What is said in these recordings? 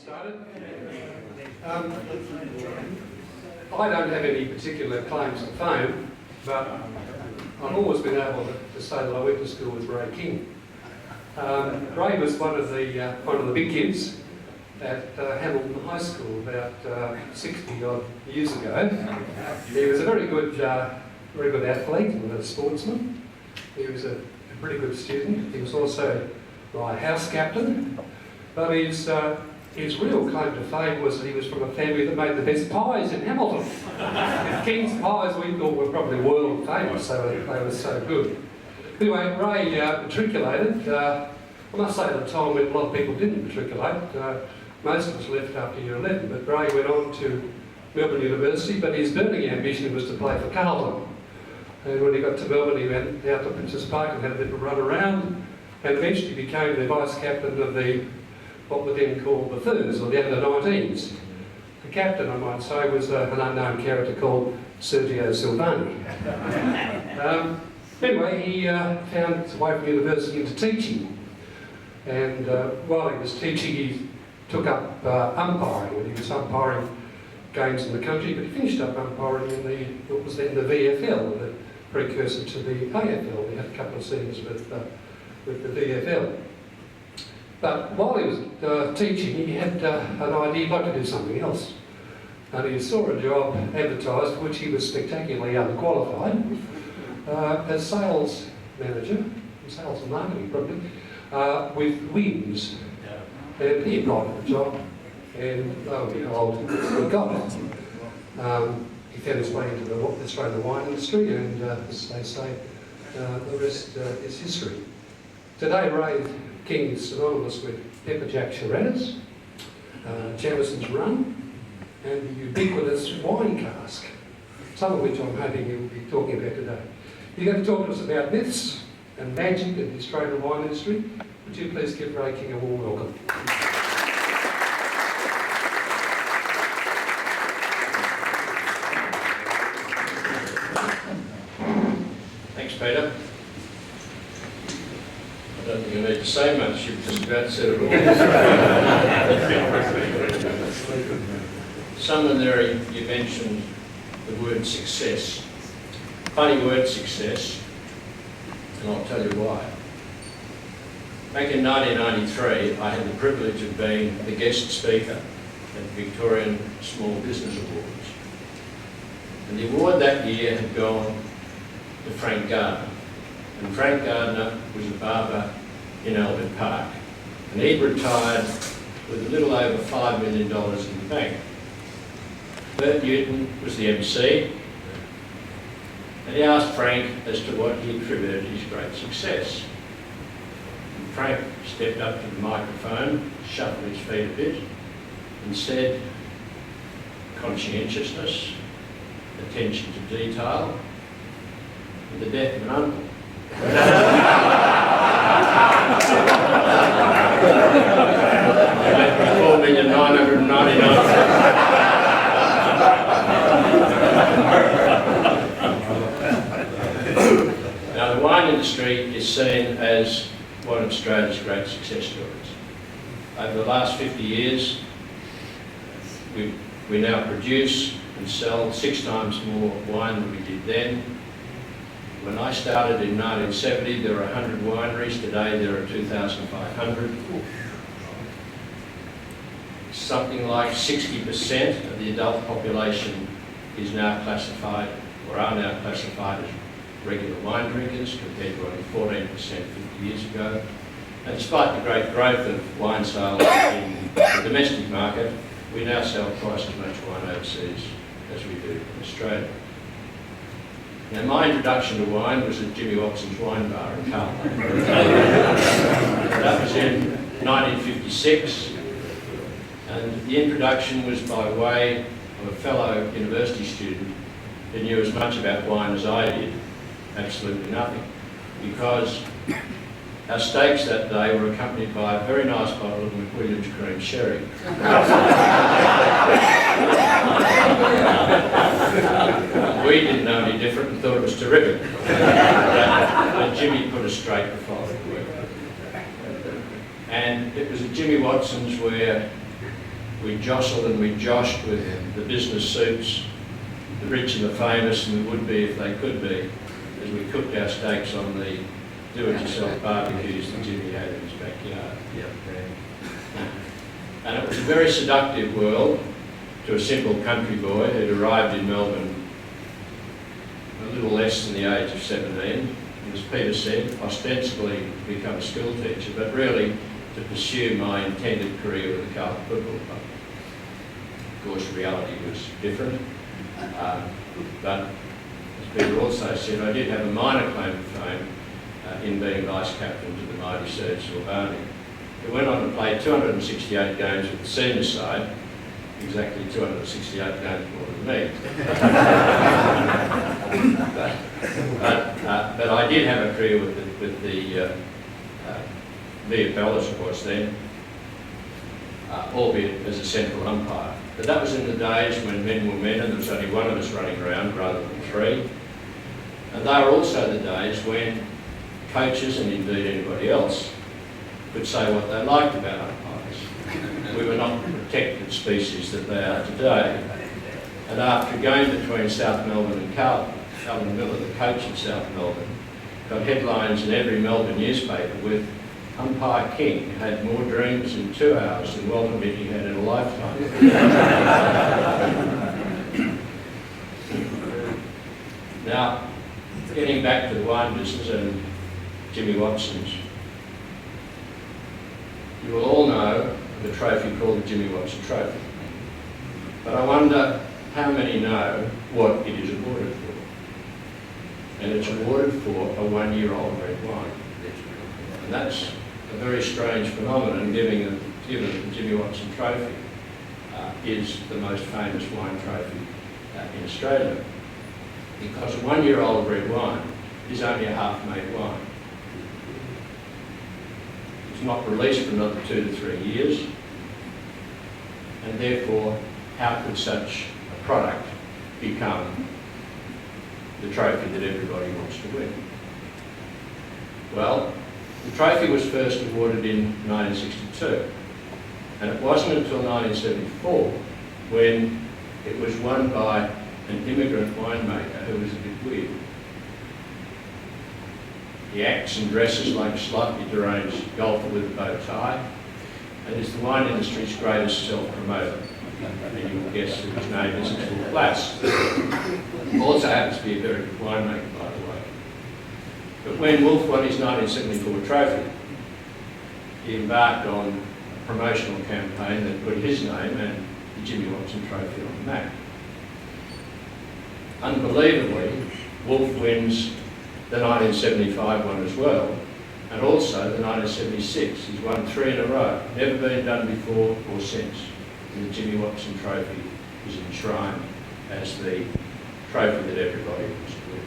Started. I don't have any particular claims to fame, but I've always been able to say that I went to school with Ray King. Ray was one of the big kids at Hamilton High School about 60 odd years ago. He was a very good athlete and a sportsman. He was a pretty good student. He was also my house captain, but his real claim to fame was that he was from a family that made the best pies in Hamilton. King's pies we thought were probably world famous, they were so good. Anyway, Ray matriculated. I must say at the time when a lot of people didn't matriculate, most of us left after year 11, but Ray went on to Melbourne University, but his burning ambition was to play for Carlton. And when he got to Melbourne, he went out to Princes Park and had a bit of a run around, and eventually became the vice captain of what were then called the Thurs, or the under-19s. The captain, I might say, was an unknown character called Sergio Silvani. Anyway, he found his way from university into teaching. And while he was teaching, he took up umpiring, and he was umpiring games in the country, but he finished up umpiring in what was then the VFL, the precursor to the AFL. He had a couple of seasons with the VFL. But while he was teaching, he had an idea he'd like to do something else. And he saw a job advertised for which he was spectacularly underqualified as sales manager, sales and marketing probably, with Wins. And he applied for the job, and lo and behold, he got it. He found his way into the Australian wine industry, and as they say, the rest is history. Today, Ray King is synonymous with Pepper Jack Shiraz, Jamison's Rum, and the ubiquitous wine cask, some of which I'm hoping you'll be talking about today. You're going to talk to us about myths and magic in the Australian wine industry. Would you please give Ray King a warm welcome? Thanks, Peter. I don't think I need to say much, you've just about said it all. Somewhere there you mentioned the word success. Funny word, success, and I'll tell you why. Back in 1993, I had the privilege of being the guest speaker at the Victorian Small Business Awards. And the award that year had gone to Frank Gardner. And Frank Gardner was a barber in Albert Park. And he'd retired with a little over $5 million in the bank. Bert Newton was the MC, and he asked Frank as to what he attributed his great success. And Frank stepped up to the microphone, shuffled his feet a bit, and said, conscientiousness, attention to detail, and the death of an uncle. $4,999,000. Now, the wine industry is seen as one of Australia's great success stories. Over the last 50 years, we now produce and sell 6 times more wine than we did then. When I started in 1970, there were 100 wineries. Today, there are 2,500. Something like 60% of the adult population is now classified, or are now classified, as regular wine drinkers, compared to only 14% 50 years ago. And despite the great growth of wine sales in the domestic market, we now sell twice as much wine overseas as we do in Australia. Now, my introduction to wine was at Jimmy Watson's Wine Bar in Carlton. That was in 1956, and the introduction was by way of a fellow university student who knew as much about wine as I did, absolutely nothing, because our steaks that day were accompanied by a very nice bottle of McWilliams Cream Sherry. We didn't know any different and thought it was terrific. But Jimmy put us straight the following week. And it was at Jimmy Watson's where we jostled and we joshed with the business suits, the rich and the famous, and the would-be if they could be, as we cooked our steaks on the do-it-yourself barbecues that Jimmy had in his backyard. And it was a very seductive world to a simple country boy who'd arrived in Melbourne a little less than the age of 17, and as Peter said, ostensibly to become a school teacher, but really to pursue my intended career with the Carlton Football Club. Of course, reality was different, but as Peter also said, I did have a minor claim to fame in being vice-captain to the mighty Serge Silvani, who went on to play 268 games with the senior side, exactly 268 games more than me. but I did have a career with the VFL, as it was then, albeit as a central umpire. But that was in the days when men were men and there was only one of us running around rather than three. And they were also the days when coaches, and indeed anybody else, could say what they liked about umpires. We were not the protected species that they are today. And after a game between South Melbourne and Carlton, Alan Miller, the coach of South Melbourne, got headlines in every Melbourne newspaper with Umpire King had more dreams in 2 hours than Walter Mitty had in a lifetime. Now, getting back to the wine business and Jimmy Watson's, you will all know the trophy called the Jimmy Watson Trophy. But I wonder how many know what it is awarded for. And it's awarded for a 1-year-old red wine. And that's a very strange phenomenon, given that the Jimmy Watson Trophy is the most famous wine trophy in Australia. Because a 1-year-old red wine is only a half-made wine. It's not released for another 2 to 3 years, and therefore, how could such a product become the trophy that everybody wants to win? Well, the trophy was first awarded in 1962, and it wasn't until 1974 when it was won by an immigrant winemaker who was a bit weird. He acts and dresses like a slightly deranged golfer with a bow tie, and is the wine industry's greatest self-promoter. And you will guess who his name is in full class. Also happens to be a very good winemaker, by the way. But when Wolf won his 1974 trophy, he embarked on a promotional campaign that put his name and the Jimmy Watson Trophy on the map. Unbelievably, Wolf wins the 1975 one as well, and also the 1976. He's won 3 in a row. Never been done before or since. And the Jimmy Watson Trophy is enshrined as the trophy that everybody wants to win.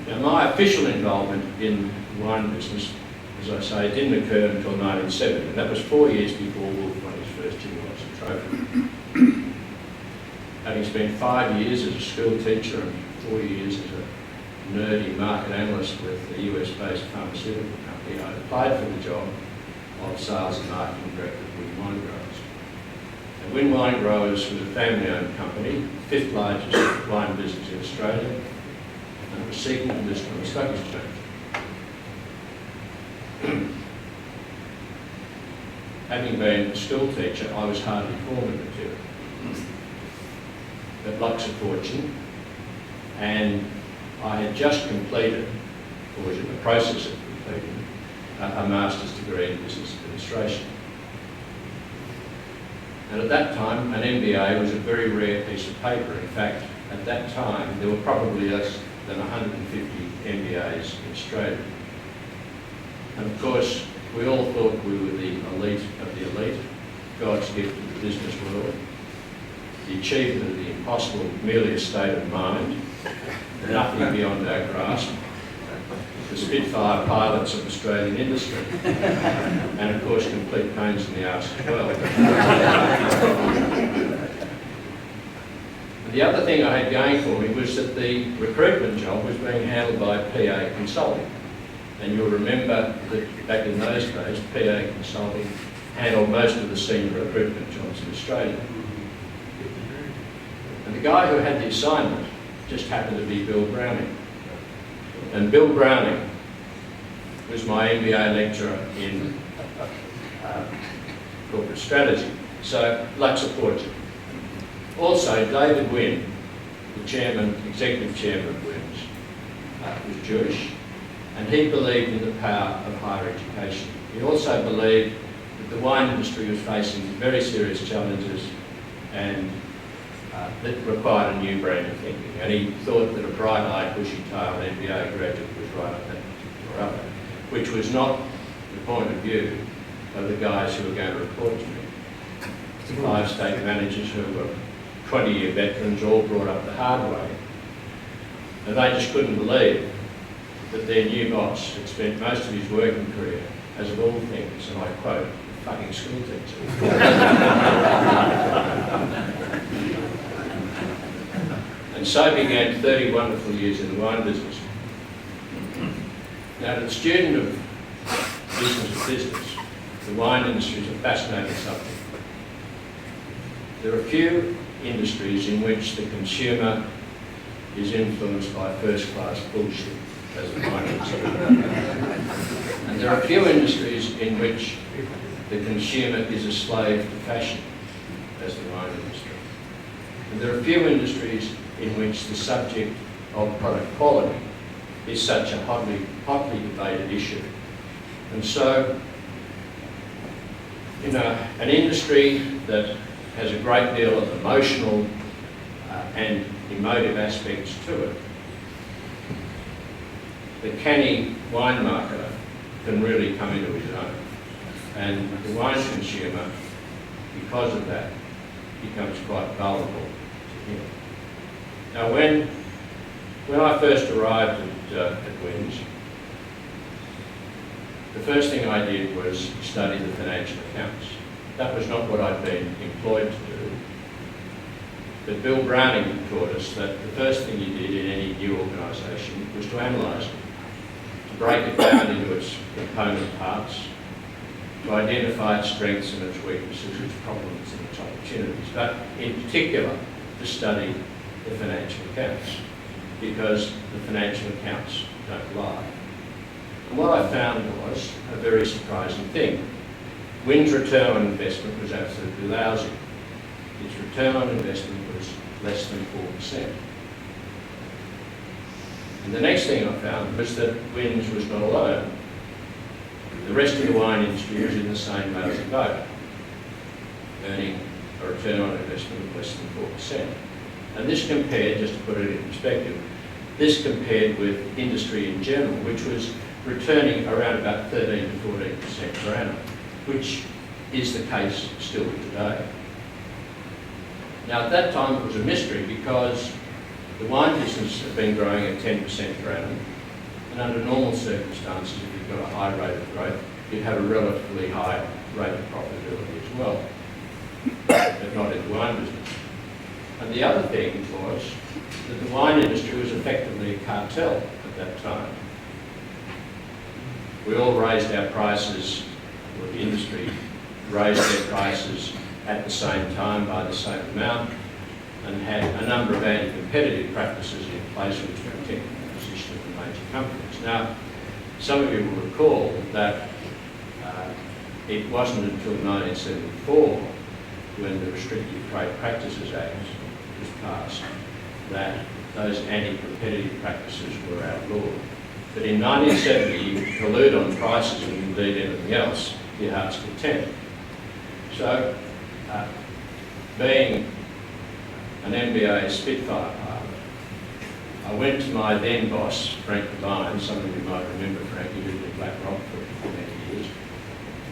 Now, my official involvement in the wine business, as I say, didn't occur until 1970, and that was 4 years before Wolf won his first Jimmy Watson Trophy. Having spent 5 years as a school teacher and 4 years as a nerdy market analyst with a US-based pharmaceutical company, I applied for the job of sales and marketing director at Wynn Wine Growers. And Wynn Wine Growers was a family-owned company, the 5th largest wine business in Australia, and it was seeking to list on the stock exchange. Having been a school teacher, I was hardly formative material. But luck's a fortune, and I had just completed, or was in the process of completing, a master's degree in business administration. And at that time, an MBA was a very rare piece of paper. In fact, at that time, there were probably less than 150 MBAs in Australia. And of course, we all thought we were the elite of the elite, God's gift to the business world, the achievement of the impossible, merely a state of mind, nothing beyond our grasp, the Spitfire pilots of Australian industry, and of course complete pains in the arse as well. The other thing I had going for me was that the recruitment job was being handled by PA Consulting. And you'll remember that back in those days, PA Consulting handled most of the senior recruitment jobs in Australia. And the guy who had the assignment just happened to be Bill Browning. And Bill Browning was my MBA lecturer in corporate strategy. So luck supported him. Also, David Wynne, the chairman, executive chairman of Wynn's, was Jewish, and he believed in the power of higher education. He also believed that the wine industry was facing very serious challenges and that required a new brand of thinking. And he thought that a bright-eyed, bushy-tailed MBA graduate was right at that particular hour, which was not the point of view of the guys who were going to report to me. 5 state managers who were 20-year veterans, all brought up the hard way. And they just couldn't believe that their new boss had spent most of his working career as of all things, and I quote, a fucking school teacher. And so began 30 wonderful years in the wine business. Now, to the student of business, the wine industry is a fascinating subject. There are few industries in which the consumer is influenced by first-class bullshit, as the wine industry. And there are few industries in which the consumer is a slave to fashion, as the wine industry. And there are few industries in which the subject of product quality is such a hotly debated issue. And so, in an industry that has a great deal of emotional and emotive aspects to it, the canny wine marketer can really come into his own. And the wine consumer, because of that, becomes quite vulnerable to him. Now, when I first arrived at Wynn's, the first thing I did was study the financial accounts. That was not what I'd been employed to do. But Bill Browning taught us that the first thing you did in any new organisation was to analyse it, to break it down into its component parts, to identify its strengths and its weaknesses, its problems and its opportunities, but in particular to study the financial accounts, because the financial accounts don't lie. And what I found was a very surprising thing. Wynn's return on investment was absolutely lousy. Its return on investment was less than 4%. And the next thing I found was that Wynn's was not alone. The rest of the wine industry was in the same lousy boat, earning a return on investment of less than 4%. And this compared, just to put it in perspective, this compared with industry in general, which was returning around about 13 to 14% per annum, which is the case still today. Now, at that time it was a mystery because the wine business had been growing at 10% per annum, and under normal circumstances, if you've got a high rate of growth, you'd have a relatively high rate of profitability as well, but not in the wine business. And the other thing was that the wine industry was effectively a cartel at that time. We all raised our prices, or the industry raised their prices at the same time by the same amount, and had a number of anti-competitive practices in place which protected the position of the major companies. Now, some of you will recall that it wasn't until 1974, when the Restrictive Trade Practices Act was passed, that those anti-competitive practices were outlawed. But in 1970, you could collude on prices and indeed anything else to your heart's content. So, being an MBA Spitfire pilot, I went to my then boss, Frank Devine. Some of you might remember Frank, he lived in Blackrock for many years.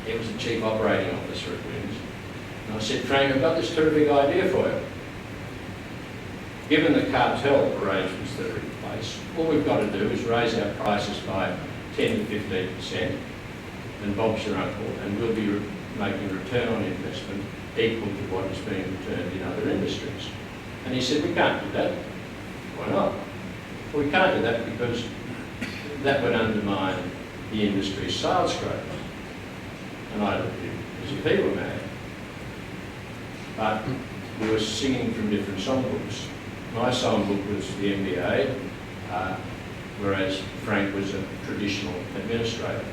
He was the Chief Operating Officer at Wynn's. And I said, Frank, I've got this terrific idea for you. Given the cartel arrangements that are in place, all we've got to do is raise our prices by 10 to 15%, and Bob's your uncle, and we'll be making a return on investment equal to what is being returned in other industries. And he said, we can't do that. Why not? Well, we can't do that because that would undermine the industry's sales growth. And I looked at him as if he were mad. But we were singing from different songbooks. My songbook was the MBA, whereas Frank was a traditional administrator.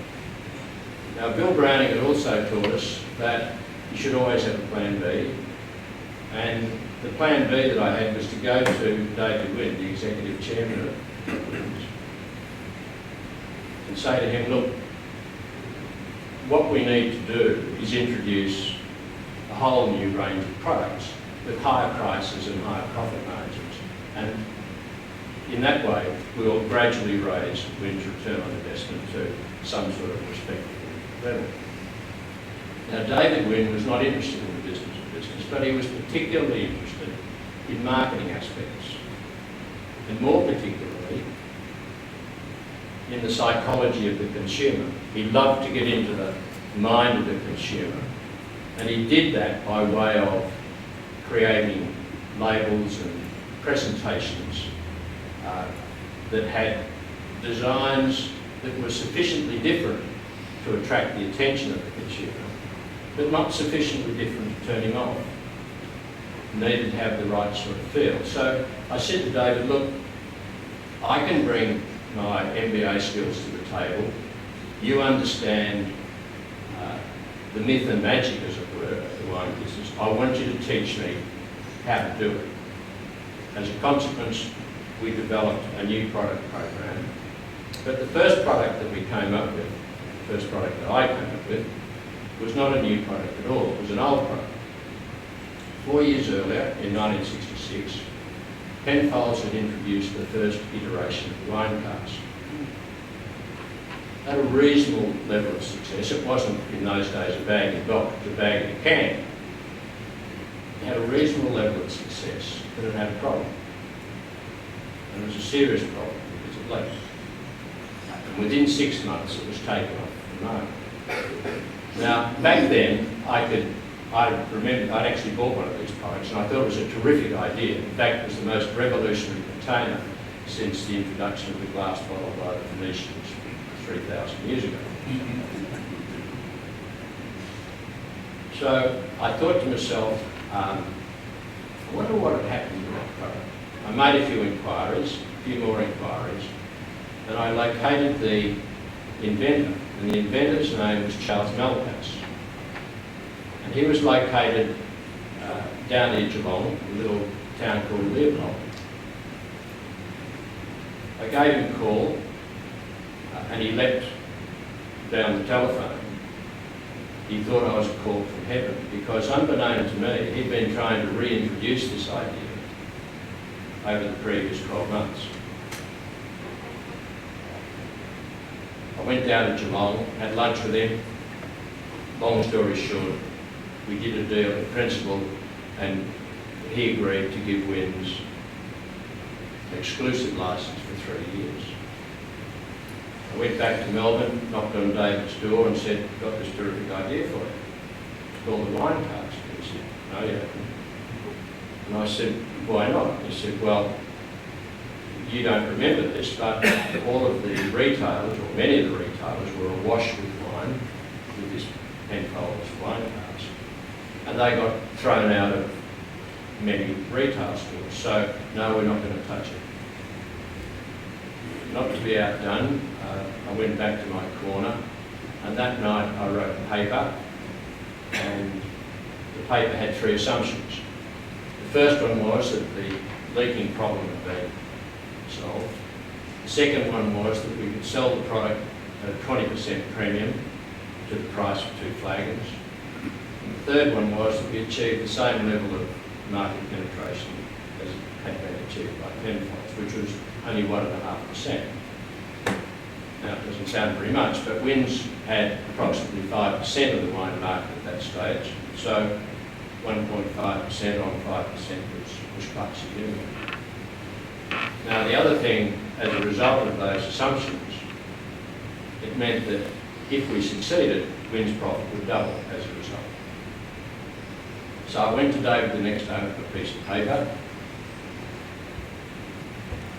Now, Bill Browning had also taught us that you should always have a plan B. And the plan B that I had was to go to David Wynne, the executive chairman of Wynne's, and say to him, look, what we need to do is introduce a whole new range of products with higher prices and higher profit margins. And in that way, we'll gradually raise Wynne's return on investment to some sort of respectable level. Now, David Wynne was not interested in the business of business, but he was particularly interested in marketing aspects, and more particularly in the psychology of the consumer. He loved to get into the mind of the consumer, and he did that by way of creating labels and presentations that had designs that were sufficiently different to attract the attention of the consumer, but not sufficiently different to turn him off. Needed to have the right sort of feel. So I said to David, look, I can bring my MBA skills to the table. You understand the myth and magic, as it were, of the wine business. I want you to teach me how to do it. As a consequence, we developed a new product program. But the first product that we came up with, the first product that I came up with, was not a new product at all. It was an old product. 4 years earlier, in 1966, Penfolds had introduced the first iteration of the wine cask. At a reasonable level of success. It wasn't in those days a bag in bulk, it was a bag in a can. It had a reasonable level of success, but it had a problem. And it was a serious problem because it leaked. And within 6 months, it was taken off the market. Now, back then, I'd actually bought one of these products, and I thought it was a terrific idea. In fact, it was the most revolutionary container since the introduction of the glass bottle by the Phoenicians 3,000 years ago. So I thought to myself, I wonder what had happened to that product. I made a few inquiries, a few more inquiries, and I located the inventor. And the inventor's name was Charles Malpass. And he was located down near Geelong, a little town called Leopold. I gave him a call, and he leapt down the telephone. He thought I was a call from heaven, because unbeknown to me, he'd been trying to reintroduce this idea over the previous 12 months. I went down to Geelong, had lunch with him. Long story short, we did a deal in principle, and he agreed to give Wynne's an exclusive licence for 3 years. I went back to Melbourne, knocked on David's door and said, "I've got this terrific idea for you. It's called the wine cask." He said, "No, you haven't." And I said, "Why not?" He said, "Well, you don't remember this, but all of the retailers, or many of the retailers, were awash with wine, with this Penfolds wine cask. And they got thrown out of many retail stores. So, no, we're not going to touch it." Not to be outdone, I went back to my corner, and that night I wrote a paper, and the paper had 3 assumptions. The first one was that the leaking problem had been solved. The second one was that we could sell the product at a 20% premium to the price of 2 flagons. And the third one was that we achieved the same level of market penetration as had been achieved by Penfolds, which was only 1.5%. Now, it doesn't sound very much, but Wynne's had approximately 5% of the wine market at that stage, so 1.5% on 5% was quite significant. Now, the other thing, as a result of those assumptions, it meant that if we succeeded, Wynne's profit would double as a result. So I went to David the next day with a piece of paper,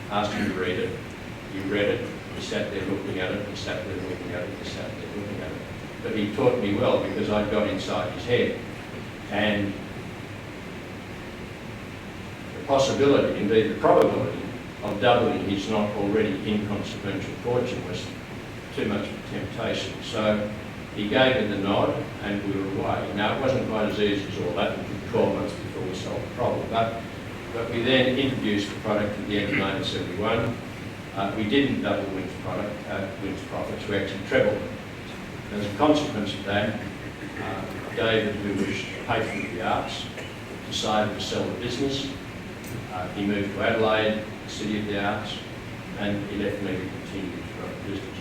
asked him to read it. He read it. He sat there looking at it. He sat there looking at it. He sat there looking at it. but he taught me well because I got inside his head. And the possibility, indeed the probability, of doubling his not already inconsequential fortune was too much of a temptation. So he gave me the nod and we were away. Now, it wasn't quite as easy as all that. It took 12 months before we solved the problem. But we then introduced the product at the end of 1971. We didn't double Wynn's profits, we actually trebled them. As a consequence of that, David, who was a patron of the arts, decided to sell the business. He moved to Adelaide, the city of the arts, and he left me to continue to run the business.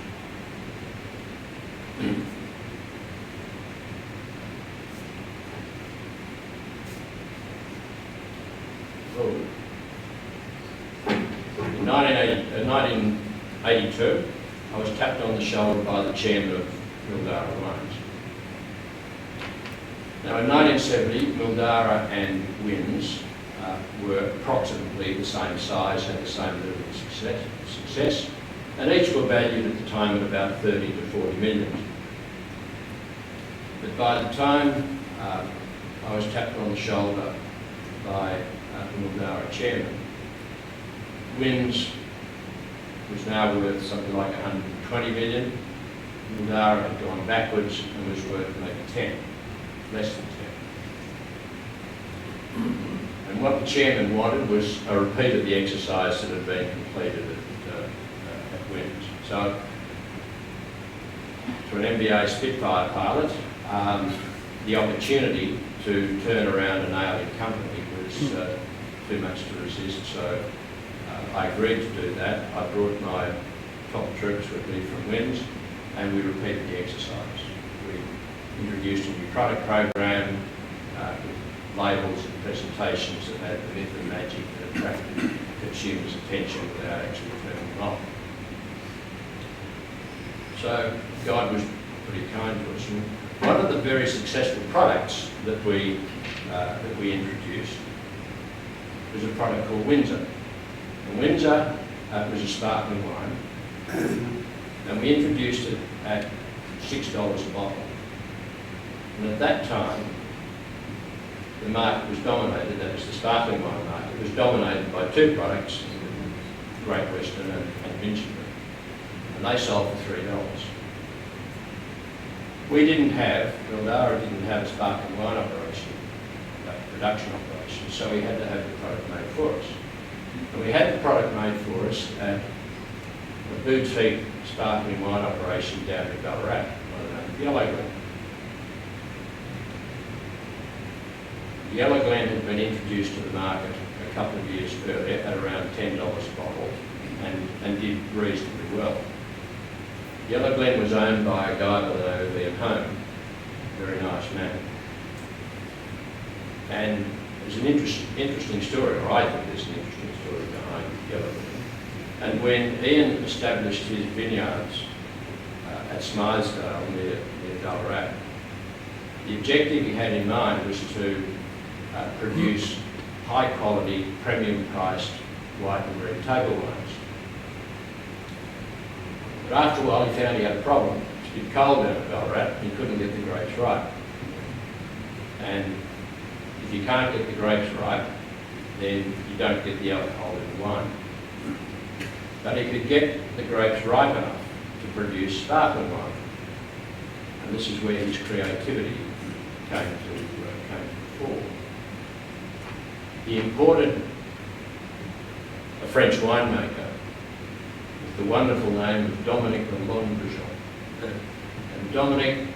In 1982, I was tapped on the shoulder by the chairman of Mildara Wines. Now, in 1970, Mildara and Wynn's were approximately the same size, had the same level of success, and each were valued at the time at about 30 to 40 million. But by the time I was tapped on the shoulder by the Mildara chairman, Wynn's was now worth something like 120 million. Mildara had gone backwards and was worth maybe 10, less than 10. And what the chairman wanted was a repeat of the exercise that had been completed at Wynn's. So, to an MBA Spitfire pilot, the opportunity to turn around an ailing company was too much to resist. So I agreed to do that. I brought my top troops with me from Wynn's and we repeated the exercise. We introduced a new product program with labels and presentations that had the myth and magic that attracted consumers' attention without actually turning them on. So God was pretty kind to us. And one of the very successful products that we introduced was a product called Windsor. And Windsor was a sparkling wine, and we introduced it at $6 a bottle. And at that time, the market was dominated, that is the sparkling wine market, was dominated by two products, Great Western and Minchinbury. And they sold for $3. We didn't have, Mildara didn't have a sparkling wine operation, a production operation, so we had to have the product made for us. And we had the product made for us at a boutique sparkling wine operation down in Ballarat, by the name of Yellow Glen. Yellow Glen had been introduced to the market a couple of years earlier at around $10 a bottle and did reasonably well. Yellow Glen was owned by a guy by the name of Ian Home, a very nice man. And there's an interesting story, or I think there's an interesting story behind Yellow Glen. And when Ian established his vineyards at Smythesdale near Ballarat, the objective he had in mind was to produce high quality, premium priced white and red table wines. But after a while he found he had a problem. It's a bit cold down at Ballarat and he couldn't get the grapes right. And if you can't get the grapes right, then you don't get the alcohol in the wine. But he could get the grapes ripe enough to produce sparkling wine. And this is where his creativity came to the fore. He imported a French winemaker with the wonderful name of Dominique Lalonde-Brujon. And Dominique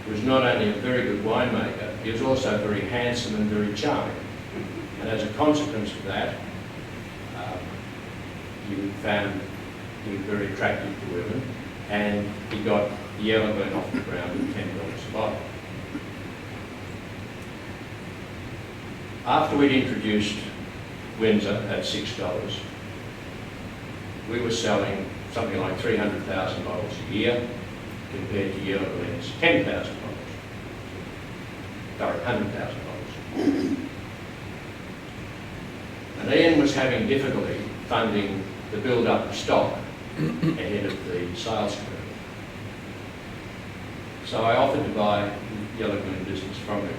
was not only a very good winemaker, he was also very handsome and very charming. And as a consequence of that, he found he was very attractive to women, and he got the Yellow Glen off the ground at $10 a bottle. After we'd introduced Windsor at $6, we were selling something like 300,000 bottles a year compared to Yellow Glen's 10,000 bottles. Sorry, 100,000 bottles. And Ian was having difficulty funding the build-up of stock ahead of the sales curve. So I offered to buy the Yellow Glen business from him.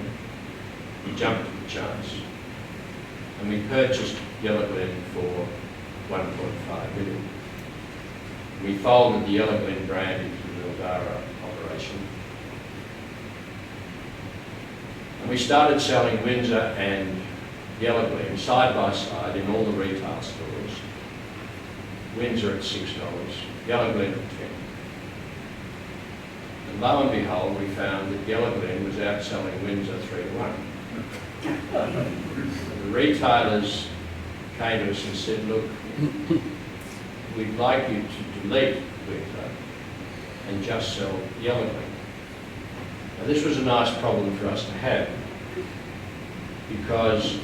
He jumped at the chance. And we purchased Yellow Glen for 1.5 million. We folded the Yellow Glen brand into the Mildara operation. And we started selling Windsor and Yellow Glen side by side in all the retail stores. Windsor at $6, Yellow Glen at $10. And lo and behold, we found that Yellow Glen was outselling Windsor 3-1. The retailers came to us and said, look, we'd like you to delete Windsor and just sell Yellow Glen. Now this was a nice problem for us to have, because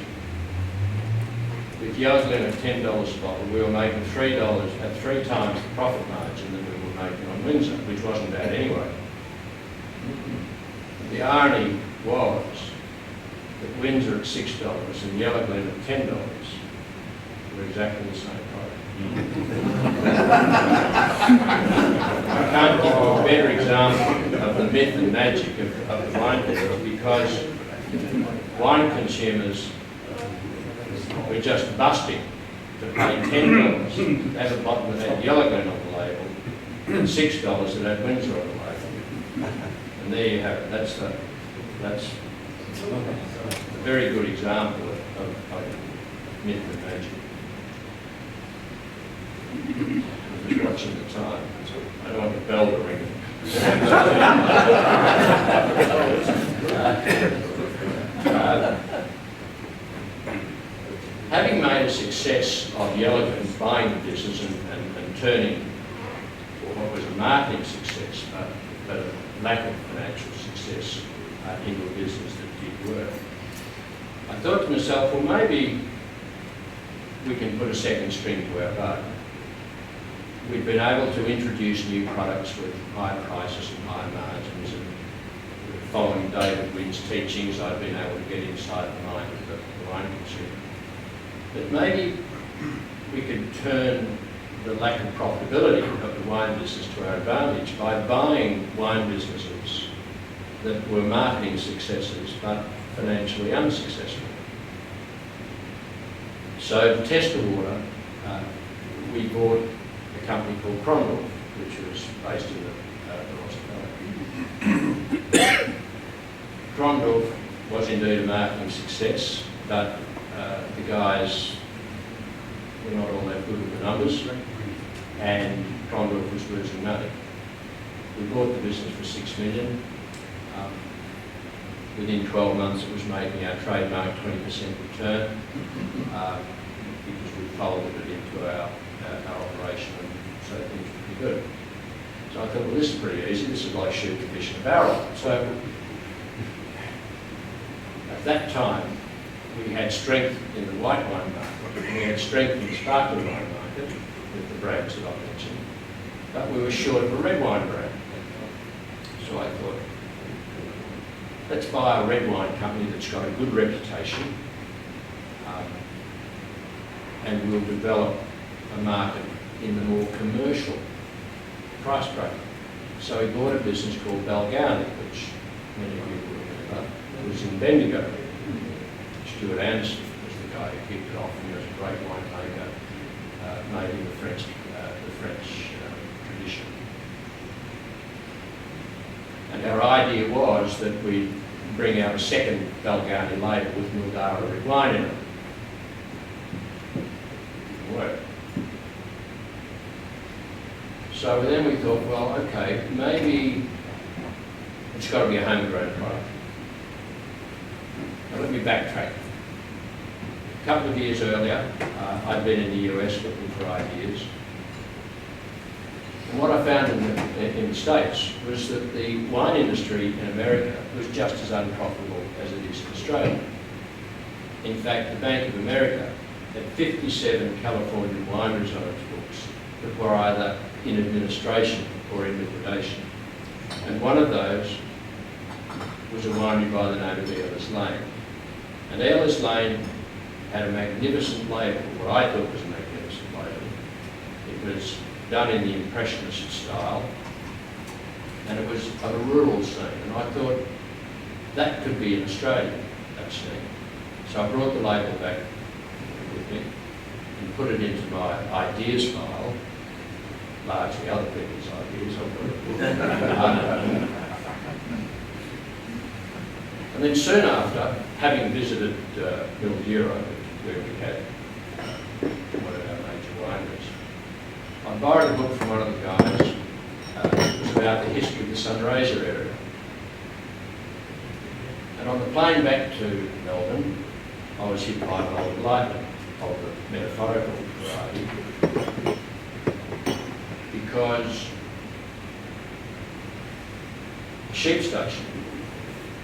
with Yellow Glen at $10 a bottle, we were making $3 at 3 times the profit margin that we were making on Windsor, which wasn't bad anyway. The irony was that Windsor at $6 and Yellow Glen at $10 were exactly the same product. I can't give you a better example of the myth and magic of the wine business, because wine consumers were just busting to pay $10 to have a bottle that had Yellow Glen on the label and $6 that had Windsor on the label. And there you have it. That's a very good example of myth and magic. I'm just watching the time. I don't want the bell to ring. Having made a success of Yellow Glen buying the business and turning what was a marketing success, but a lack of financial success into a business that did work, I thought to myself, well, maybe we can put a second string to our bow. We've been able to introduce new products with high prices and high margins, and following David Wynn's teachings, I've been able to get inside the mind of the wine consumer. But maybe we could turn the lack of profitability of the wine business to our advantage by buying wine businesses that were marketing successes but financially unsuccessful. So to test the water, we bought a company called Krondorf, which was based in the Ross Valley. Krondorf was indeed a marketing success, but the guys were not all that good with the numbers, and Krondorf was losing money. We bought the business for $6 million. Within 12 months it was making our trademark 20% return because we folded it into our operation, and so things were pretty good. So I thought, well, this is pretty easy. This is like shooting a fish in a barrel. So at that time, we had strength in the white wine market, and we had strength in the sparkling wine market with the brands that I mentioned, but we were short of a red wine brand. So I thought, let's buy a red wine company that's got a good reputation, and we'll develop a market in the more commercial price bracket. So we bought a business called Balgownie, which many of you will remember, was in Bendigo. Stuart Anderson was the guy who kicked it off, and he was a great winemaker, made in the French tradition. And our idea was that we'd bring out a second Balgownie label with Mildara red wine in it. Didn't work. So then we thought, well, okay, maybe it's got to be a homegrown product. Now let me backtrack. A couple of years earlier, I'd been in the US looking for ideas. And what I found in the States was that the wine industry in America was just as unprofitable as it is in Australia. In fact, the Bank of America had 57 California wineries on its books that were either in administration or in liquidation. And one of those was a winery by the name of Earl's Lane. And Earl's Lane had a magnificent label, what I thought was a magnificent label. It was done in the Impressionist style, and it was of a rural scene, and I thought that could be in Australia, that scene. So I brought the label back with me and put it into my ideas file, largely other people's ideas. And then soon after, having visited Mildura, where we had one of our major wineries, I borrowed a book from one of the guys. It was about the history of the Sunraysia area. And on the plane back to Melbourne, I was hit by an old enlightenment of the metaphorical variety, because a sheep station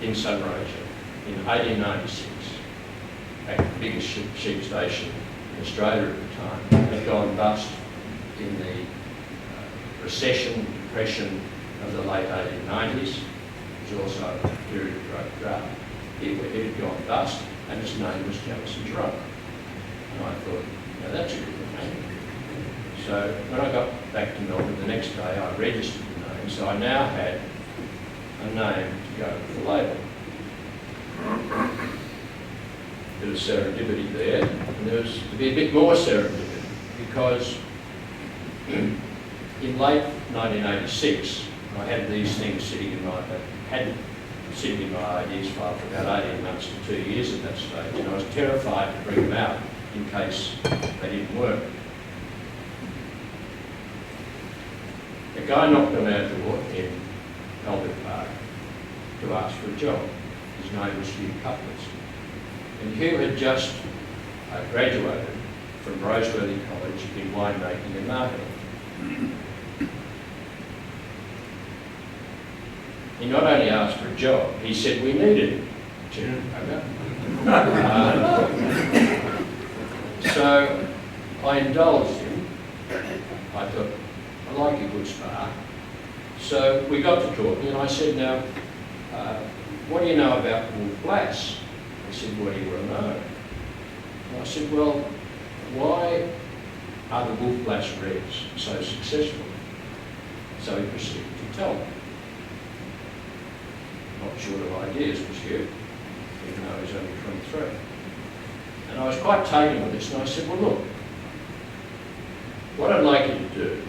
in Sunraysia in 1896, the biggest sheep station in Australia at the time, had gone bust in the recession, depression of the late 1890s. It was also a period of great drought. It had gone bust, and his name was Jameson's Rock. And I thought, now that's a good name. So when I got back to Melbourne the next day, I registered the name, so I now had a name to go with the label. There was serendipity there, and there was to be a bit more serendipity, because in late 1986, I had these things sitting in my ideas file for about 18 months to 2 years at that stage, and I was terrified to bring them out in case they didn't work. A guy knocked on our door in Albert Park to ask for a job. His name was Hugh Cutlets. And Hugh had just graduated from Roseworthy College in winemaking and marketing. He not only asked for a job, he said we needed him. So I indulged him. I thought, I like a good spark. So we got to talking, and I said, now, what do you know about Wolf Blass? He said, what do you want to know? And I said, well, why are the Wolf Blass Reds so successful? So he proceeded to tell me. Not short of ideas, was Hugh, even though he's only 23. And I was quite taken with this, and I said, well, look, what I'd like you to do,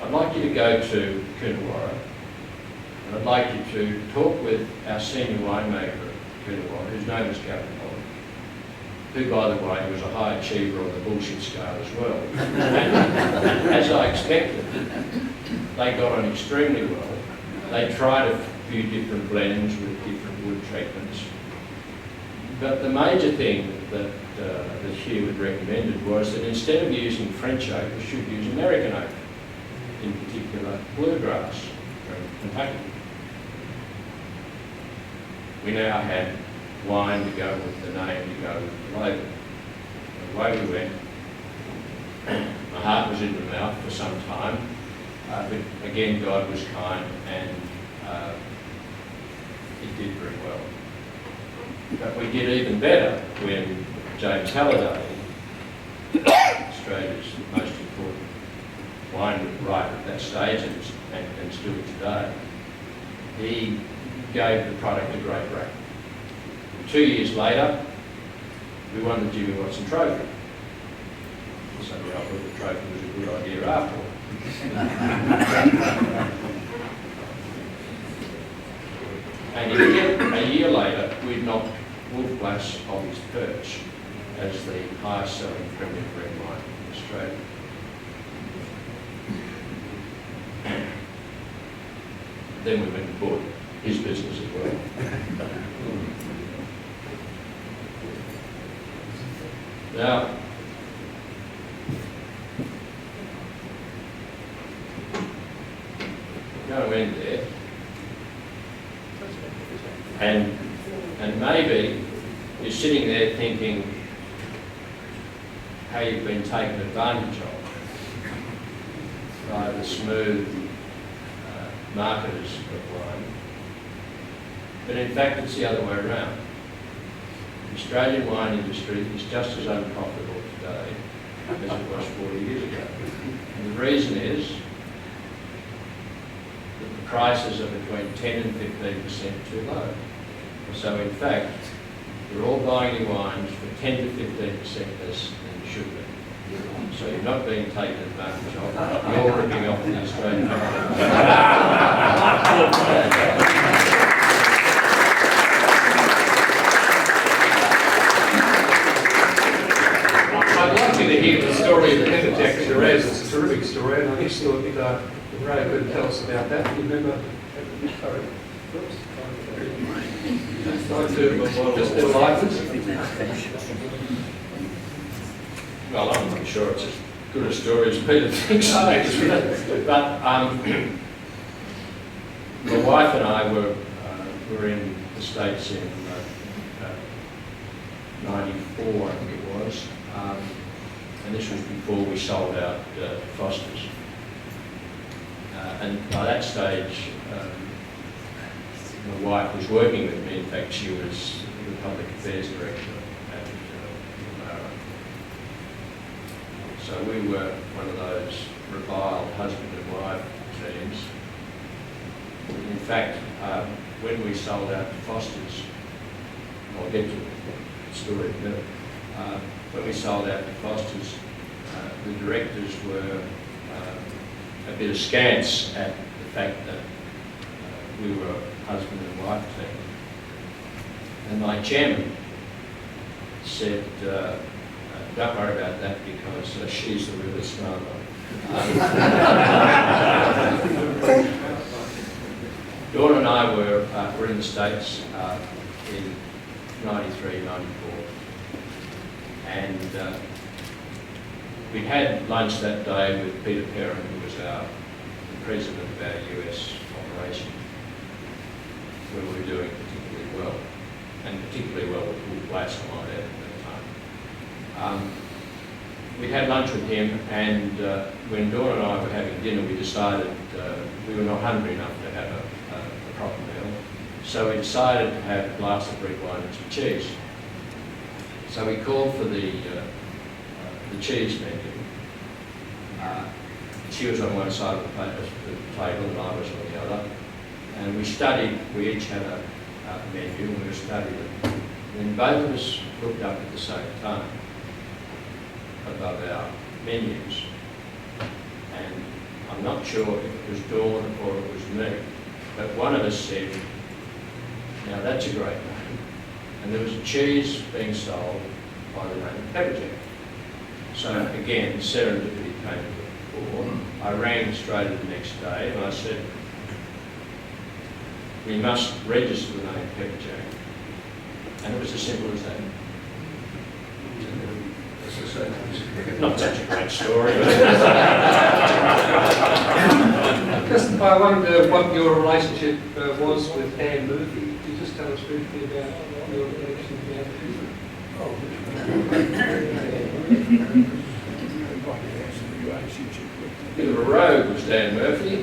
I'd like you to go to Coonawarra, and I'd like you to talk with our senior winemaker at Coonawarra, whose name is Gavin Holland, who, by the way, was a high achiever on the bullshit scale as well. And as I expected, they got on extremely well. They tried a few different blends with different wood treatments. But the major thing that Hugh had recommended was that instead of using French oak, we should use American oak, in particular bluegrass from Kentucky. We now had wine to go with the name, to go with the label. And away we went. My heart was in my mouth for some time, but again, God was kind, and it did very well. But we did even better when James Halliday, Australia's most important wine writer at that stage, and still today, he gave the product a great rate. 2 years later, we won the Jimmy Watson Trophy. So I thought the trophy was a good idea after all. And a year later, we'd knocked Wolf Blass off his perch as the highest selling premium red wine in Australia. Then we went and bought his business as well. Now, I'm going to end there. And maybe you're sitting there thinking how you've been taken advantage of by the smooth marketers of wine. But in fact, it's the other way around. The Australian wine industry is just as unprofitable today as it was 40 years ago. And the reason is that the prices are between 10 and 15% too low. So in fact, you're all buying your wines for 10 to 15% less than you should be. So you're not being taken advantage of. You're ripping off the Australian government. I'd like you to hear the story of Pentatech Shiraz. It's a terrific story, and I just thought Ray could tell us about that. You remember? Sorry. Just enlighten us. Well, I'm not sure it's as good a story as Peter thinks it is. But my wife and I were in the States in 94, I think it was. And this was before we sold out Foster's. And by that stage, my wife was working with me. In fact, she was the public affairs director at Mara. So we were one of those reviled husband and wife teams. In fact, when we sold out to Foster's, I'll get to the story in a minute. When we sold out to Foster's, the directors were a bit askance at the fact that we were a husband and wife team. And my chairman said, don't worry about that because she's the really smart one. Dawn and I were in the States in 93, 94. And we had lunch that day with Peter Perrin, who was the president of our US operation, where we were doing particularly well, and particularly well with Paul Glasson on it at that time. We had lunch with him, and when Dawn and I were having dinner, we decided we were not hungry enough to have a proper meal, so we decided to have a glass of red wine and some cheese. So we called for the cheese menu. She was on one side of the table and I was on the other. And we each had a menu and we studied it. And both of us looked up at the same time above our menus. And I'm not sure if it was Dawn or it was me, but one of us said, now that's a great name. And there was a cheese being sold by the name of Pepperjack. So again, serendipity came to the fore. I rang Australia the next day and I said, we must register the name Pepperjack. And it was as simple as that. Not such a great story. Just, I wonder what your relationship was with Dan Murphy. Could you just tell us briefly about your connection with Dan Murphy? Bit of a rogue was Dan Murphy.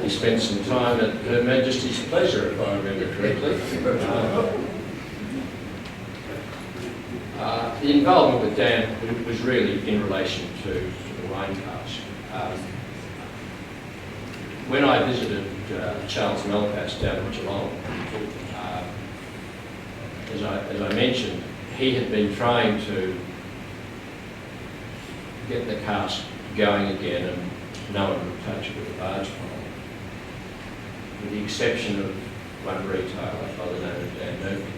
He spent some time at Her Majesty's Pleasure, if I remember correctly. The involvement with Dan was really in relation to the wine cask. When I visited Charles Malpass down in Geelong, as I mentioned, he had been trying to get the cask going again and no one would touch it with a barge pole, with the exception of one retailer by the name of Dan Murphy.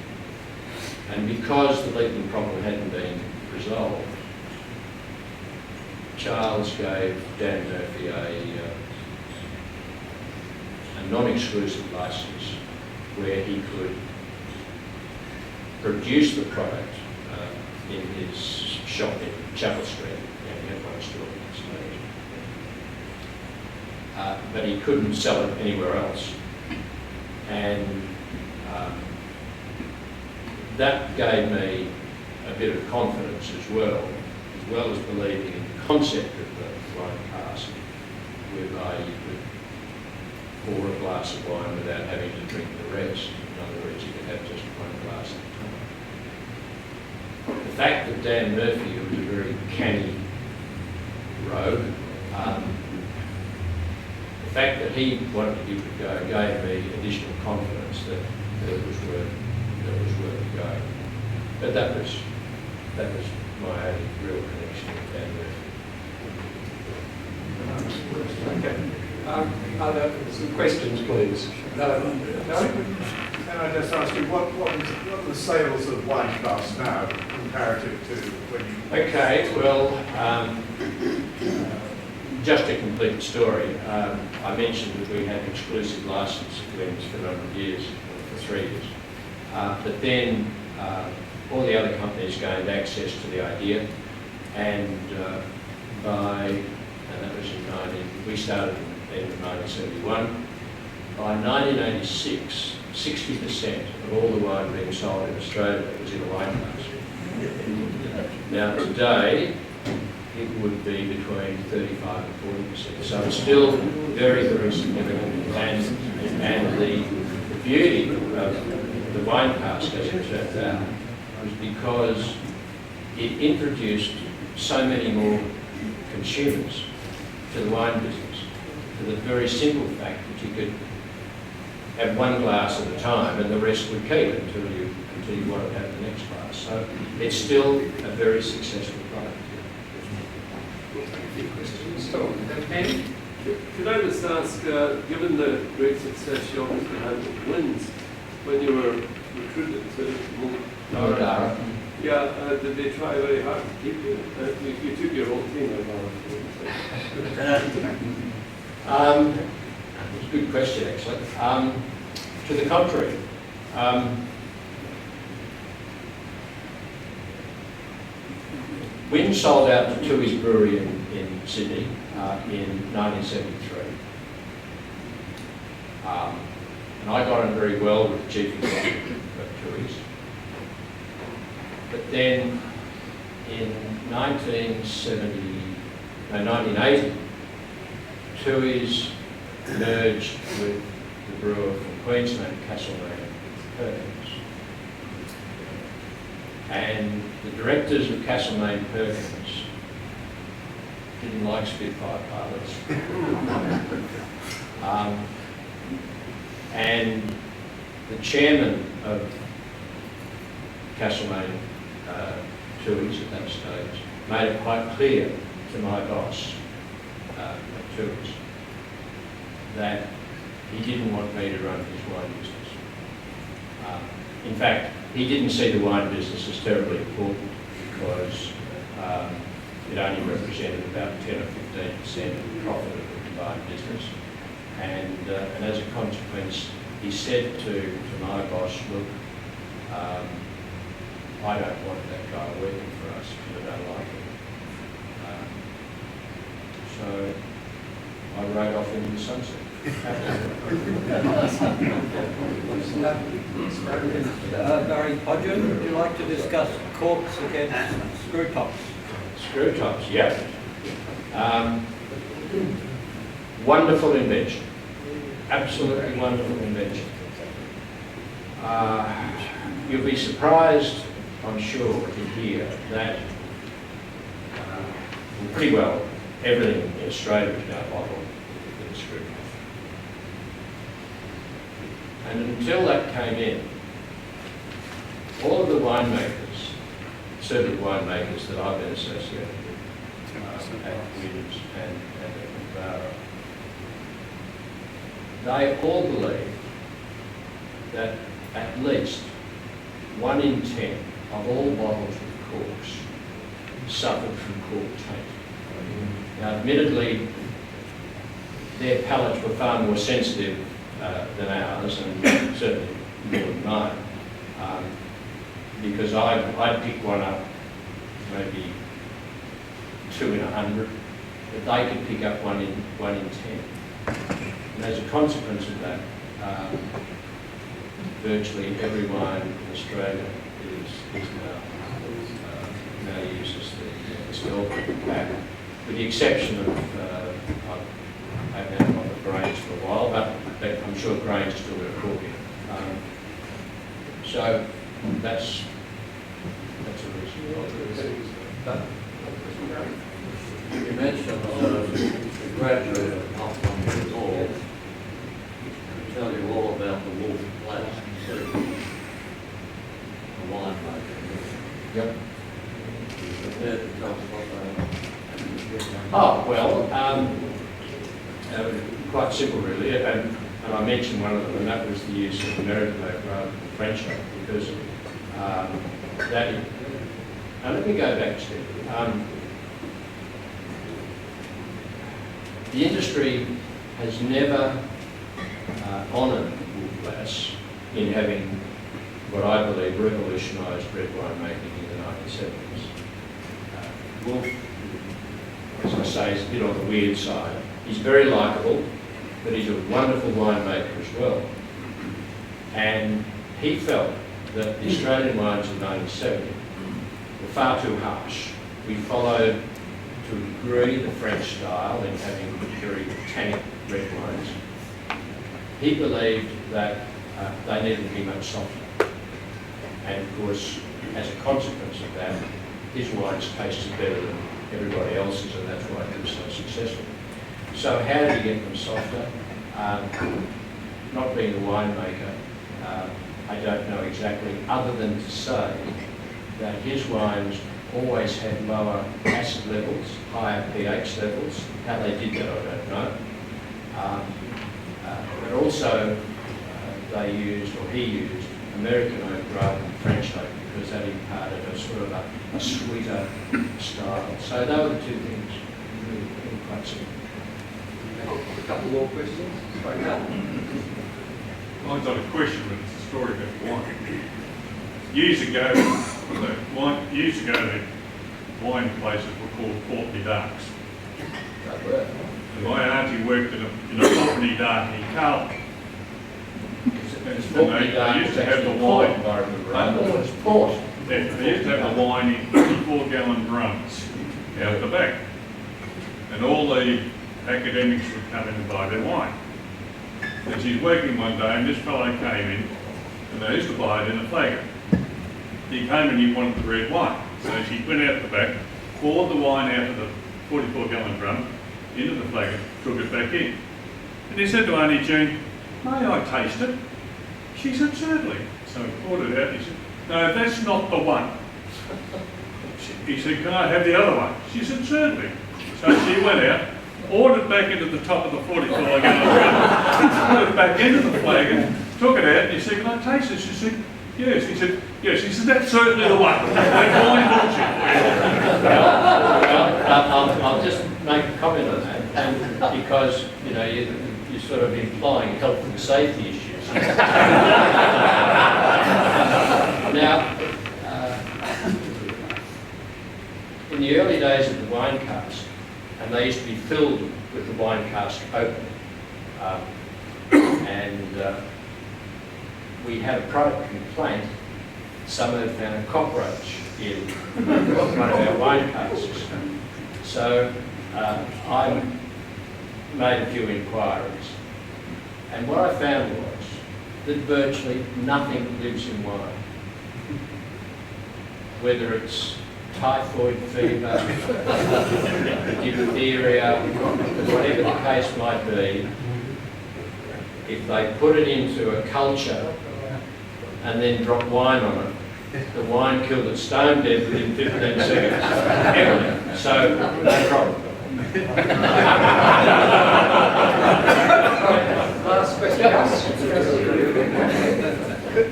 And because the leaking problem hadn't been resolved, Charles gave Dan Murphy a non-exclusive license where he could produce the product in his shop in Chapel Street. He had one store at that stage. But he couldn't sell it anywhere else. And that gave me a bit of confidence as well as believing in the concept of the wine cask, whereby you could pour a glass of wine without having to drink the rest. In other words, you could have just one glass at a time. The fact that Dan Murphy, who was a very canny rogue, that he wanted to give it a go gave me additional confidence that it was worth going. But that was my only real connection with Dan Murphy. Okay. Are there some questions, please? No? Can I just ask you, what are the sales of Wine Class now comparative to when you... Okay, well, just to complete the story, I mentioned that we had exclusive license agreements for a number of years, for 3 years. But then all the other companies gained access to the idea, and that was we started in the end of 1971. By 1986, 60% of all the wine being sold in Australia was in a wine glass. Now today, it would be between 35 and 40%. So it's still very, very significant. And the beauty of the wine cask, as it turns out, was because it introduced so many more consumers to the wine business, for the very simple fact that you could have one glass at a time and the rest would keep until you want to have the next glass. So it's still a very successful product. Could I just ask, given the great success you obviously had with Wins, when you were recruited to Noradara. yeah, did they try very hard to keep you? You took your whole team, It's a good question, actually. To the contrary. Wynn sold out to Tooheys Brewery in Sydney in 1973. And I got on very well with the chief executive of Tooheys. But then in 1980, Tooheys merged with the brewer from Queensland, Castlemaine Perkins. And the directors of Castlemaine Perkins didn't like Spitfire pilots. And the chairman of Castlemaine Tooheys at that stage made it quite clear to my boss at Tooheys that he didn't want me to run his wine business. In fact, he didn't see the wine business as terribly important because it only represented about 10 or 15% of the profit of the combined business. And as a consequence, he said to my boss, look, I don't want that guy working for us because I don't like him. So I rode off into the sunset. Barry Hodgin, would you like to discuss corks against screw tops? Screw tops, yeah. Wonderful invention. Absolutely wonderful invention. You'll be surprised, I'm sure, to hear that pretty well everything in Australia is now bottled with a screw top. And until that came in, all of the winemakers, certainly winemakers that I've been associated with, at Williams and at Navara, they all believe that at least 1 in 10 of all bottles with corks suffered from cork taint. Now, admittedly, their palates were far more sensitive than ours, and certainly more than mine, because I'd pick one up maybe 2 in 100, but they could pick up 1 in 10. And as a consequence of that, virtually every wine in Australia is now uses the Stelvin pack, with the exception of I haven't had one of Grange for a while, but I'm sure Grange still got a cork in it. So that's a reason. You mentioned graduate of quite simple really, and I mentioned one of them, and that was the use of American oak rather than French oak, because that is, and let me go back a step. The industry has never honoured wood-glass in having what I believe revolutionised red wine making in the 1970s. Wolf, as I say, is a bit on the weird side. He's very likeable, but he's a wonderful winemaker as well. And he felt that the Australian wines of 1970 were far too harsh. We followed, to a degree, the French style in having very tannic red wines. He believed that they needed to be much softer. And of course, as a consequence of that, his wines tasted better than everybody else's, and that's why he was so successful. So how did he get them softer? Not being a winemaker, I don't know exactly, other than to say that his wines always had lower acid levels, higher pH levels. How they did that, I don't know. But also, they used, or he used, American oak rather than French oak, because that imparted a sort of a sweeter style. So those were the two things, really quite simple. A couple more questions? Straight up. I've got a question, but it's a story about wine. Years ago, the wine places were called Portney Darks. They were. And my auntie worked in a Portney Dark in Carlton. They used to have the wine. It's port. They used to have the wine in 24-gallon drums out the back. And all the academics would come in and buy their wine. And she's working one day, and this fellow came in, and they used to buy it in a flagon. He came and he wanted the red wine. So she went out the back, poured the wine out of the 44-gallon drum into the flagon, took it back in. And he said to Auntie Jean, "May I taste it?" She said, "Certainly." So he poured it out. He said, "No, that's not the one." He said, "Can I have the other one?" She said, "Certainly." So she went out, poured it back into the top of the 44-gallon drum, poured it back into the flagon, took it out, and he said, "Can I taste it?" She said, "Yes." He said, "Yes." He said, "That's certainly the one." That's wine bullshit Well, I'll just make a comment on that, and because you're sort of implying health and safety issues. Now, in the early days of the wine cask, and they used to be filled with the wine cask open, and we had a product complaint. Someone had found a cockroach in one of our wine casks. So I made a few inquiries, and what I found was that virtually nothing lives in wine. Whether it's typhoid fever, diphtheria, whatever the case might be, if they put it into a culture and then drop wine on it, the wine killed it stone dead within 15 seconds. Everything. So, no problem. Last question.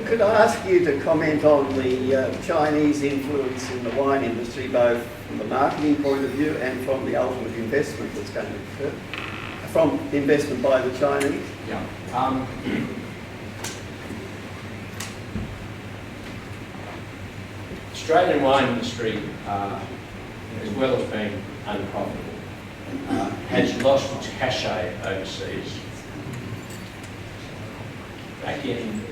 Could I ask you to comment on the Chinese influence in the wine industry, both from the marketing point of view and from the ultimate investment that's going to occur? From investment by the Chinese? Yeah. Australian wine industry, as well as being unprofitable, has lost its cachet overseas. Back in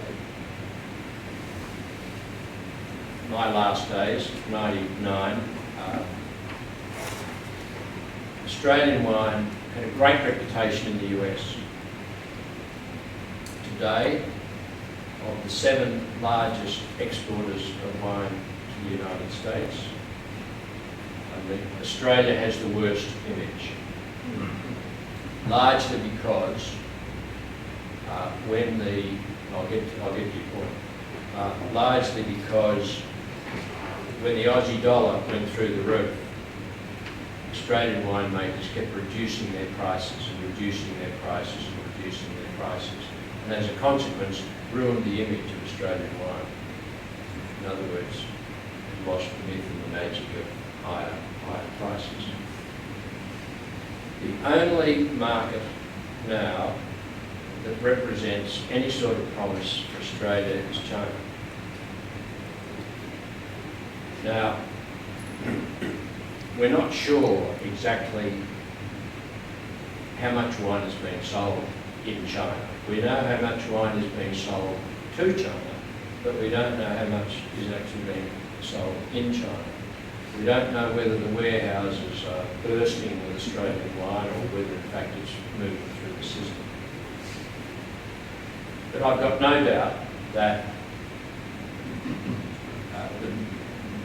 my last days, 99, Australian wine had a great reputation in the US. Today, of the 7 largest exporters of wine to the United States, Australia has the worst image. Largely because I'll get to your point. Largely because when the Aussie dollar went through the roof, Australian winemakers kept reducing their prices and reducing their prices and reducing their prices. And as a consequence, ruined the image of Australian wine. In other words, lost the myth and the magic of higher prices. The only market now that represents any sort of promise for Australia is China. Now, we're not sure exactly how much wine is being sold in China. We know how much wine is being sold to China, but we don't know how much is actually being sold in China. We don't know whether the warehouses are bursting with Australian wine or whether in fact it's moving through the system. But I've got no doubt that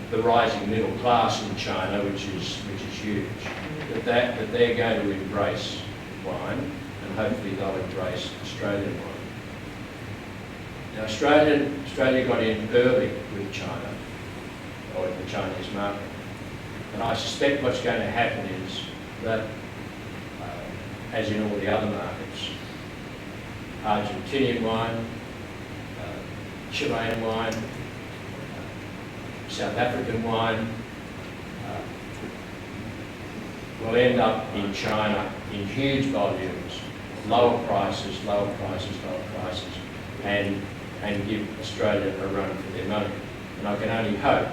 the rising middle class in China, which is huge, that they're going to embrace wine, and hopefully they'll embrace Australian wine. Now Australia got in early with China, or the Chinese market, and I suspect what's going to happen is that, as in all the other markets, Argentinian wine, Chilean wine, South African wine will end up in China in huge volumes, lower prices, and give Australia a run for their money. And I can only hope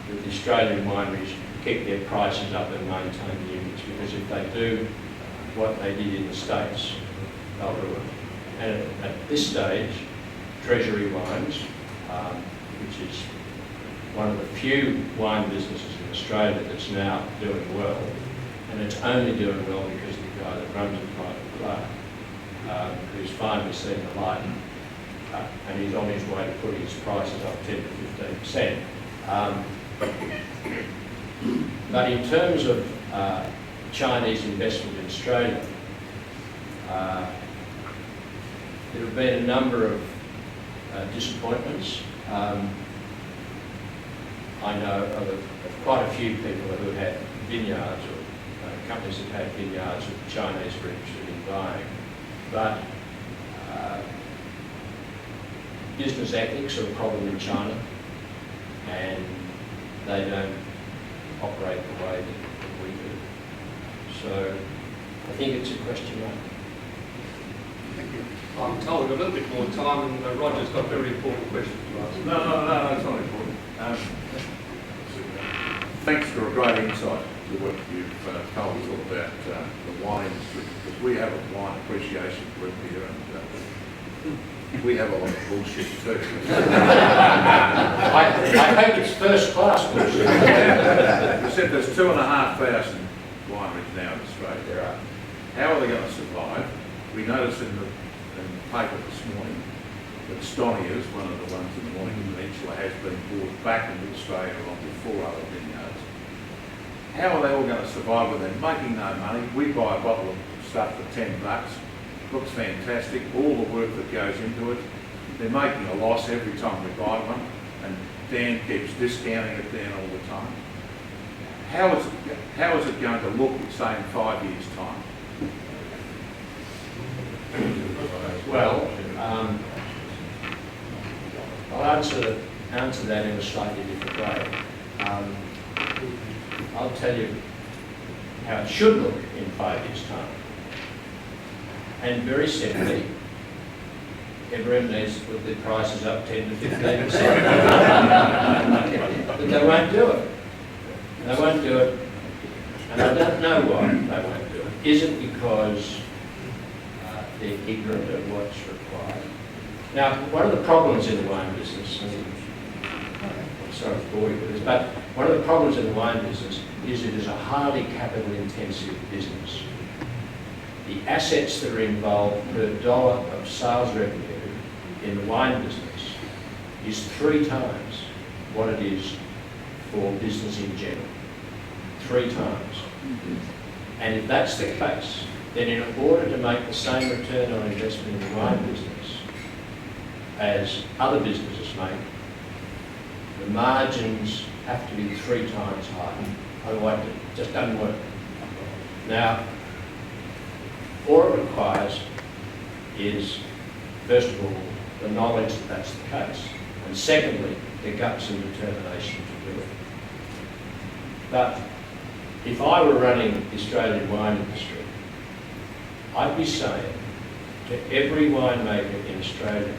that the Australian wineries keep their prices up and maintain the image, because if they do what they did in the States, they'll ruin it. And at this stage, Treasury Wines, which is one of the few wine businesses in Australia that's now doing well, and it's only doing well because the guy that runs it, Michael Clark, who's finally seen the light, and he's on his way to putting his prices up 10 to 15%. But in terms of Chinese investment in Australia, there have been a number of disappointments. I know of quite a few people who had vineyards, or companies that had vineyards that the Chinese were interested in buying. But business ethics are a problem in China, and they don't operate the way that we do. So I think it's a question mark. I'm told a little bit more time, and Roger's got very important questions to ask. No, it's not important. Thanks for a great insight to what you've told us all about the wine industry, because we have a wine appreciation group here, and we have a lot of bullshit too. I hope it's first class bullshit. You said there's 2,500 wineries now in Australia. There are. How are they going to survive? We noticed in the paper this morning that Stoniers, one of the ones in the Morning Peninsula, has been brought back into Australia along with 4 other vineyards. How are they all going to survive when they're making no money? We buy a bottle of stuff for $10. Looks fantastic, all the work that goes into it. They're making a loss every time we buy one, and Dan keeps discounting it down all the time. How is it going to look, say, in 5 years' time? Well, I'll answer that in a slightly different way. I'll tell you how it should look in 5 years' time. And very simply, everyone needs to put their prices up 10 to 15%. But they won't do it. They won't do it. And I don't know why they won't do it. Is it because they're ignorant of what's required? Now, one of the problems in the wine business, and I'm sorry to bore you with this, but one of the problems in the wine business is it is a highly capital-intensive business. The assets that are involved per dollar of sales revenue in the wine business is 3 times what it is for business in general. 3 times. And if that's the case, then in order to make the same return on investment in the wine business as other businesses make, the margins have to be 3 times higher. Otherwise, it just doesn't work. Now, All it requires is, first of all, the knowledge that that's the case, and secondly, the guts and determination to do it. But if I were running the Australian wine industry, I'd be saying to every winemaker in Australia,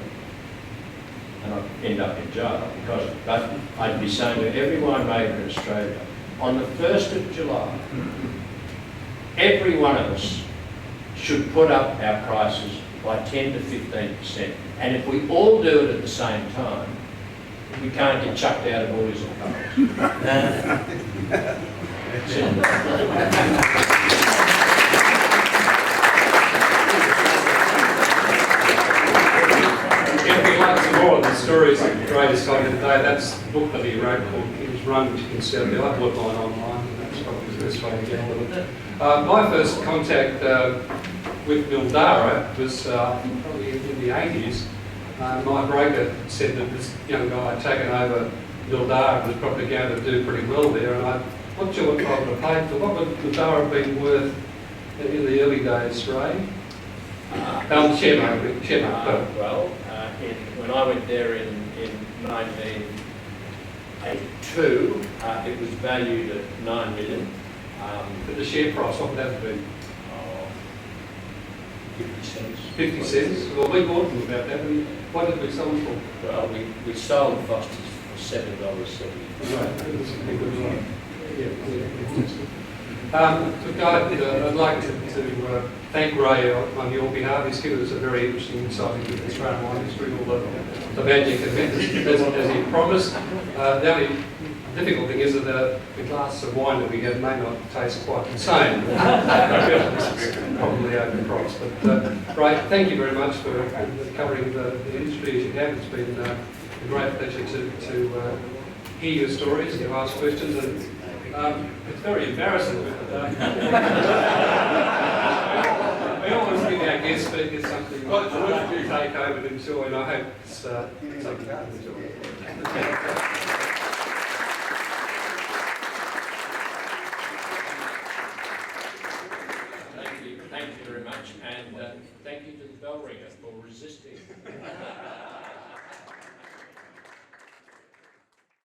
and I'd end up in jail because, but I'd be saying to every winemaker in Australia, on the 1st of July, every one of us should put up our prices by 10 to 15%. And if we all do it at the same time, we can't get chucked out of Woolies or Coles. That's it. If we like some more of the stories that Ray has told you today, that's the book that he wrote called King's Run, which you can see out there. I've looked online, and that's probably the best way to get hold of it. My first contact with Mildara was probably in the 80s. My broker said that this young guy had taken over Mildara and was probably going to do pretty well there, and I'm not sure what I would have paid for. What would Mildara have been worth in the early days, Ray? When I went there in 1982, it was valued at 9 million. But the share price, what would that have been? 50 cents. 50 cents? Well, we bought them about that. What did we sell them for? Well, we sold Foster's for $7.70. Right, that was a pretty good one. Look, I'd like to thank Ray on your behalf. He's given us a very interesting insight into the Australian wine industry, all the magic and methods, as he promised. The only difficult thing is that the glass of wine that we get may not taste quite the same. It's probably overpriced. But Ray, thank you very much for covering the industry as you have. It's been a great pleasure to hear your stories and to ask questions. And it's very embarrassing, but we always give our guest speakers something to take home and enjoy, and I hope it's something to enjoy. Thank you very much, and thank you to the bell ringer for resisting.